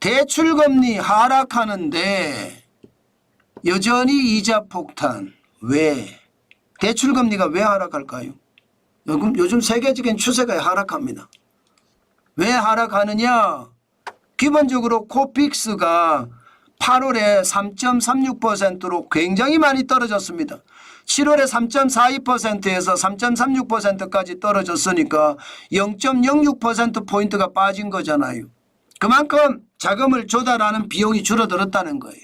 대출금리 하락하는데 여전히 이자 폭탄. 왜? 대출금리가 왜 하락할까요? 요즘 세계적인 추세가 하락합니다. 왜 하락하느냐? 기본적으로 코픽스가 8월에 3.36%로 굉장히 많이 떨어졌습니다. 7월에 3.42%에서 3.36%까지 떨어졌으니까 0.06%포인트가 빠진 거잖아요. 그만큼 자금을 조달하는 비용이 줄어들었다는 거예요.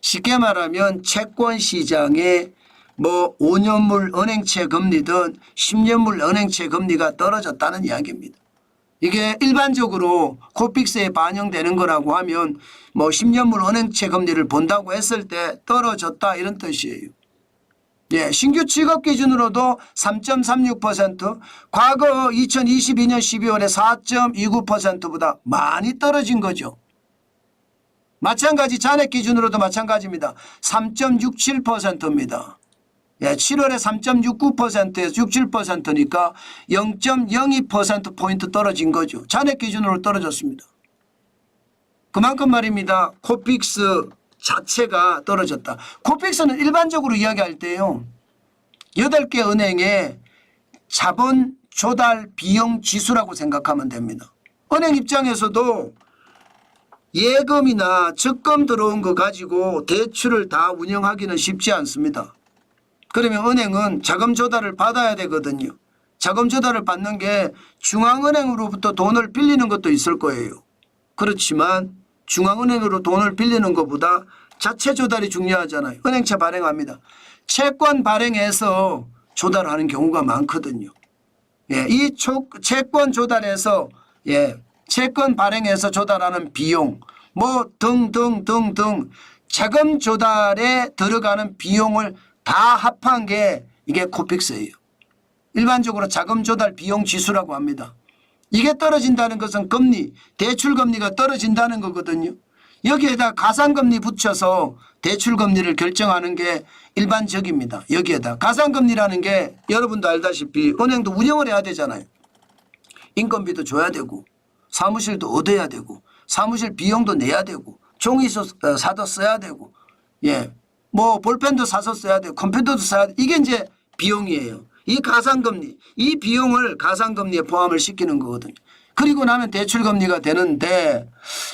쉽게 말하면 채권 시장에 뭐 5년물 은행채 금리든 10년물 은행채 금리가 떨어졌다는 이야기입니다. 이게 일반적으로 코픽스에 반영되는 거라고 하면 뭐 10년물 은행채 금리를 본다고 했을 때 떨어졌다 이런 뜻이에요. 예, 신규 취급 기준으로도 3.36%, 과거 2022년 12월에 4.29%보다 많이 떨어진 거죠. 마찬가지 잔액 기준으로도 마찬가지입니다. 3.67%입니다. 예, 7월에 3.69%에서 67%니까 0.02%포인트 떨어진 거죠. 잔액 기준으로 떨어졌습니다. 그만큼 말입니다. 코픽스 자체가 떨어졌다. 코픽스는 일반적으로 이야기할 때요. 8개 은행의 자본 조달 비용 지수라고 생각하면 됩니다. 은행 입장에서도 예금이나 적금 들어온 거 가지고 대출을 다 운영하기는 쉽지 않습니다. 그러면 은행은 자금 조달을 받아야 되거든요. 자금 조달을 받는 게 중앙은행으로부터 돈을 빌리는 것도 있을 거예요. 그렇지만 중앙은행으로 돈을 빌리는 것보다 자체 조달이 중요하잖아요. 은행채 발행합니다. 채권 발행해서 조달하는 경우가 많거든요. 예, 이 채권 조달해서 채권 발행해서 조달하는 비용 뭐 등등등등 자금 조달에 들어가는 비용을 다 합한 게 이게 코픽스예요. 일반적으로 자금 조달 비용 지수라고 합니다. 이게 떨어진다는 것은 금리, 대출금리가 떨어진다는 거거든요. 여기에다 가상금리 붙여서 대출금리를 결정하는 게 일반적입니다. 여기에다 가상금리라는 게 여러분도 알다시피 은행도 운영을 해야 되잖아요. 인건비도 줘야 되고 사무실도 얻어야 되고 사무실 비용도 내야 되고 종이서 사도 써야 되고 뭐 볼펜도 사서 써야 되고 컴퓨터도 써야 되고 이게 이제 비용이에요. 이 가상금리, 이 비용을 가상금리에 포함을 시키는 거거든요. 그리고 나면 대출금리가 되는데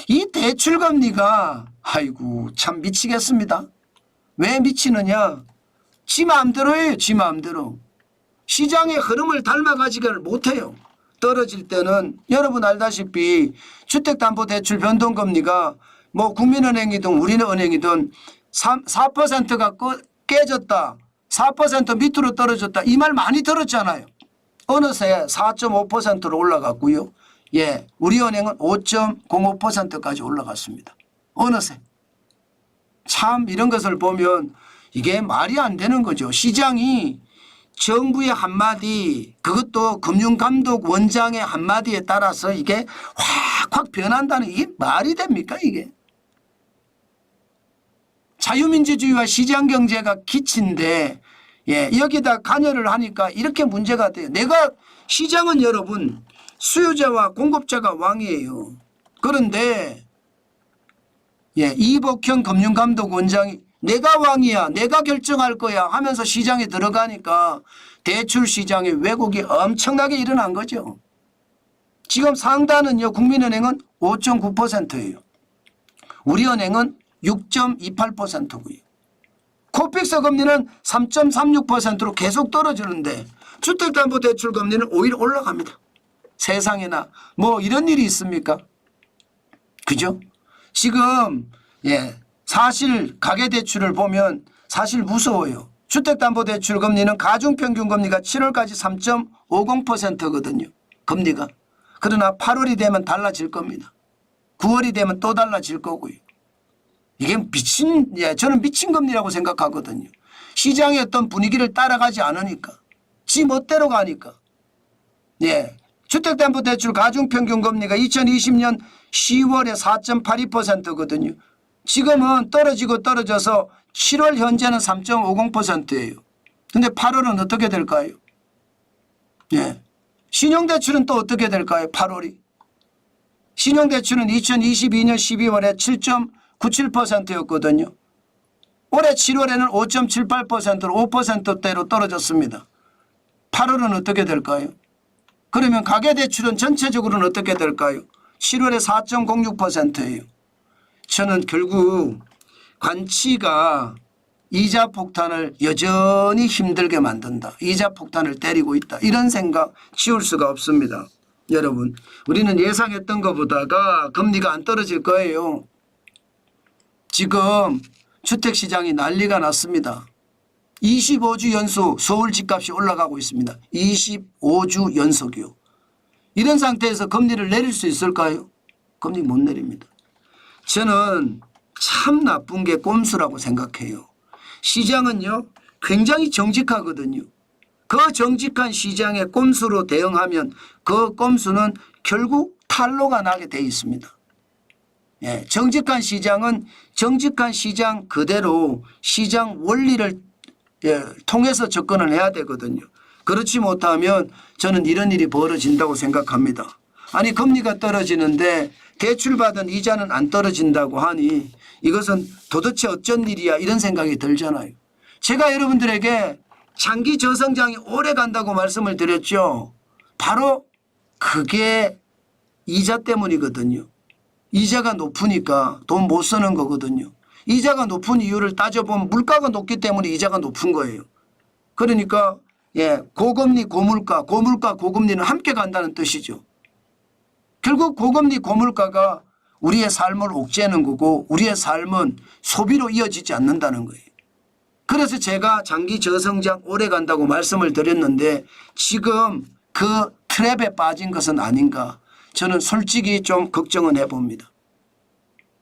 이 대출금리가 아이고 참 미치겠습니다. 왜 미치느냐? 지 마음대로예요. 지 마음대로. 시장의 흐름을 닮아가지를 못해요. 떨어질 때는 여러분 알다시피 주택담보대출 변동금리가 뭐 국민은행이든 우리은행이든 4%가 깨졌다. 4% 밑으로 떨어졌다. 이 말 많이 들었잖아요. 어느새 4.5%로 올라갔고요. 예, 우리은행은 5.05%까지 올라갔습니다. 어느새. 참 이런 것을 보면 이게 말이 안 되는 거죠. 시장이 정부의 한마디 그것도 금융감독 원장의 한마디에 따라서 이게 확 변한다는 이게 말이 됩니까 이게. 자유민주주의와 시장경제가 기치인데 여기다 관여를 하니까 이렇게 문제가 돼요. 내가 시장은 여러분 수요자와 공급자가 왕이에요. 그런데 이복형 금융감독원장이 내가 왕이야 내가 결정할 거야 하면서 시장에 들어가니까 대출 시장에 왜곡이 엄청나게 일어난 거죠. 지금 상단은요 국민은행은 5.9%예요. 우리은행은 6.28%고요. 코픽스 금리는 3.36%로 계속 떨어지는데 주택담보대출 금리는 오히려 올라갑니다. 세상에나 뭐 이런 일이 있습니까? 그죠? 지금 사실 가계대출을 보면 사실 무서워요. 주택담보대출 금리는 가중평균금리가 7월까지 3.50%거든요. 금리가. 그러나 8월이 되면 달라질 겁니다. 9월이 되면 또 달라질 거고요. 이게 저는 미친 금리라고 생각하거든요. 시장의 어떤 분위기를 따라가지 않으니까. 지 멋대로 가니까. 주택담보대출 가중평균금리가 2020년 10월에 4.82%거든요. 지금은 떨어지고 떨어져서 7월 현재는 3.50%예요. 근데 8월은 어떻게 될까요? 신용대출은 또 어떻게 될까요? 8월이. 신용대출은 2022년 12월에 7.97%였거든요. 올해 7월에는 5.78%로 5%대로 떨어졌습니다. 8월은 어떻게 될까요? 그러면 가계대출은 전체적으로는 어떻게 될까요? 7월에 4.06%예요. 저는 결국 관치가 이자 폭탄을 여전히 힘들게 만든다. 이자 폭탄을 때리고 있다. 이런 생각 지울 수가 없습니다. 여러분, 우리는 예상했던 것보다가 금리가 안 떨어질 거예요. 지금 주택시장이 난리가 났습니다. 25주 연속 서울 집값이 올라가고 있습니다. 25주 연속이요. 이런 상태에서 금리를 내릴 수 있을까요? 금리 못 내립니다. 저는 참 나쁜 게 꼼수라고 생각해요. 시장은요 굉장히 정직하거든요. 그 정직한 시장의 꼼수로 대응하면 그 꼼수는 결국 탄로가 나게 돼 있습니다. 예, 정직한 시장은 정직한 시장 그대로 시장 원리를 통해서 접근을 해야 되거든요. 그렇지 못하면 저는 이런 일이 벌어진다고 생각합니다. 아니 금리가 떨어지는데 대출받은 이자는 안 떨어진다고 하니 이것은 도대체 어쩐 일이야 이런 생각이 들잖아요. 제가 여러분들에게 장기 저성장이 오래 간다고 말씀을 드렸죠. 바로 그게 이자 때문이거든요. 이자가 높으니까 돈 못 쓰는 거거든요. 이자가 높은 이유를 따져보면 물가가 높기 때문에 이자가 높은 거예요. 그러니까 고금리 고물가, 고물가 고금리는 함께 간다는 뜻이죠. 결국 고금리 고물가가 우리의 삶을 옥죄는 거고 우리의 삶은 소비로 이어지지 않는다는 거예요. 그래서 제가 장기 저성장 오래 간다고 말씀을 드렸는데 지금 그 트랩에 빠진 것은 아닌가 저는 솔직히 좀 걱정은 해봅니다.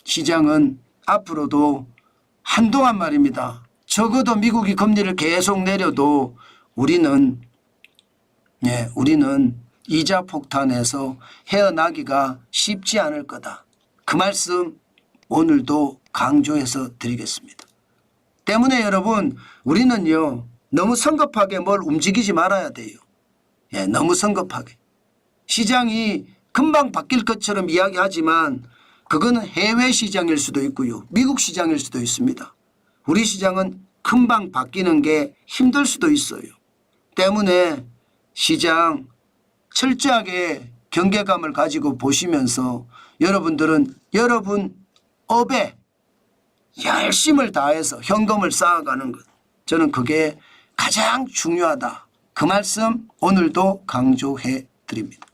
시장은 앞으로도 한동안 말입니다. 적어도 미국이 금리를 계속 내려도 우리는 이자 폭탄에서 헤어나기가 쉽지 않을 거다. 그 말씀 오늘도 강조해서 드리겠습니다. 때문에 여러분 우리는요 너무 성급하게 뭘 움직이지 말아야 돼요. 너무 성급하게. 시장이 금방 바뀔 것처럼 이야기하지만 그거는 해외 시장일 수도 있고요. 미국 시장일 수도 있습니다. 우리 시장은 금방 바뀌는 게 힘들 수도 있어요. 때문에 시장 철저하게 경계감을 가지고 보시면서 여러분들은 여러분 업에 열심을 다해서 현금을 쌓아가는 것. 저는 그게 가장 중요하다. 그 말씀 오늘도 강조해 드립니다.